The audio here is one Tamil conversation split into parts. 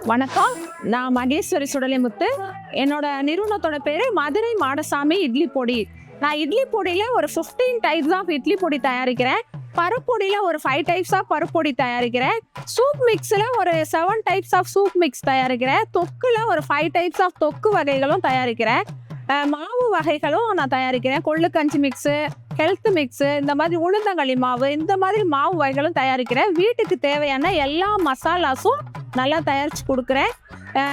வணக்கம். நான் மகேஸ்வரி சுடலிமுத்து. என்னோட நிறுவனத்தோட பேர் மதுரை மாடசாமி இட்லி பொடி. நான் இட்லி பொடியில் ஒரு 15 டைப்ஸ் ஆஃப் இட்லி பொடி தயாரிக்கிறேன். பருப்பொடியில் ஒரு 5 டைப்ஸ் ஆஃப் பருப்பொடி தயாரிக்கிறேன். சூப் மிக்ஸில் ஒரு 7 டைப்ஸ் ஆஃப் சூப் மிக்ஸ் தயாரிக்கிறேன். தொக்கில் ஒரு 5 டைப்ஸ் ஆஃப் தொக்கு வகைகளும் தயாரிக்கிறேன். மாவு வகைகளும் நான் தயாரிக்கிறேன். கொள்ளு கஞ்சி மிக்ஸு, ஹெல்த் மிக்ஸு, இந்த மாதிரி உளுந்தங்களி மாவு, இந்த மாதிரி மாவு வகைகளும் தயாரிக்கிறேன். வீட்டுக்கு தேவையான எல்லா மசாலாஸும் நல்லா தயாரித்து கொடுக்குறேன்.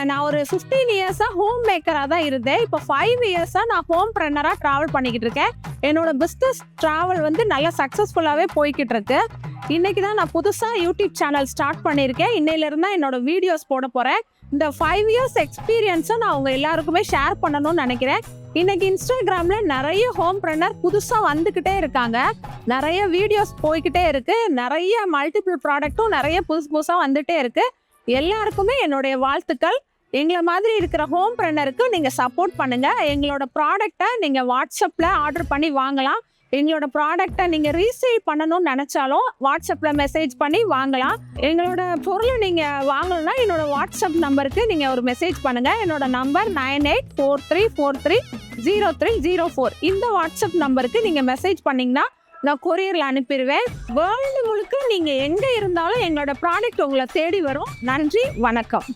நான் ஒரு 15 இயர்ஸாக ஹோம் மேக்கராக தான் இருந்தேன். இப்போ 5 இயர்ஸாக நான் ஹோம் ப்ரெனராக ட்ராவல் பண்ணிக்கிட்டு இருக்கேன். என்னோடய பிஸ்னஸ் ட்ராவல் நல்லா சக்ஸஸ்ஃபுல்லாகவே போய்கிட்டு இருக்கு. இன்றைக்கி தான் நான் புதுசாக யூடியூப் சேனல் ஸ்டார்ட் பண்ணியிருக்கேன். இன்னையிலேருந்து தான் என்னோடய வீடியோஸ் போட போகிறேன். இந்த 5 இயர்ஸ் எக்ஸ்பீரியன்ஸை நான் அவங்க எல்லாருக்குமே ஷேர் பண்ணணும்னு நினைக்கிறேன். இன்றைக்கி இன்ஸ்டாகிராமில் நிறைய ஹோம் ப்ரெனர் புதுசாக வந்துக்கிட்டே இருக்காங்க. நிறைய வீடியோஸ் போய்கிட்டே இருக்குது. நிறைய மல்டிபிள் ப்ராடக்ட்டும் நிறைய புதுசாக வந்துகிட்டே இருக்குது. எல்லாருக்குமே என்னுடைய வாழ்த்துக்கள். எங்களை மாதிரி இருக்கிற ஹோம் ப்ரெனருக்கு நீங்கள் சப்போர்ட் பண்ணுங்கள். எங்களோட ப்ராடக்டை நீங்கள் வாட்ஸ்அப்பில் ஆர்டர் பண்ணி வாங்கலாம். எங்களோட ப்ராடக்டை நீங்கள் ரீசேல் பண்ணணும்னு நினச்சாலும் வாட்ஸ்அப்பில் மெசேஜ் பண்ணி வாங்கலாம். எங்களோட பொருளை நீங்கள் வாங்கணும்னா என்னோடய வாட்ஸ்அப் நம்பருக்கு நீங்கள் ஒரு மெசேஜ் பண்ணுங்கள். என்னோட நம்பர் 9843430304. இந்த வாட்ஸ்அப் நம்பருக்கு நீங்கள் மெசேஜ் பண்ணிங்கன்னா நான் கொரியரில் அனுப்பிடுவேன். வேர்ல்டு முழுக்க நீங்கள் எங்கே இருந்தாலும் எங்களோட ப்ராடக்ட் உங்களை தேடி வரும். நன்றி, வணக்கம்.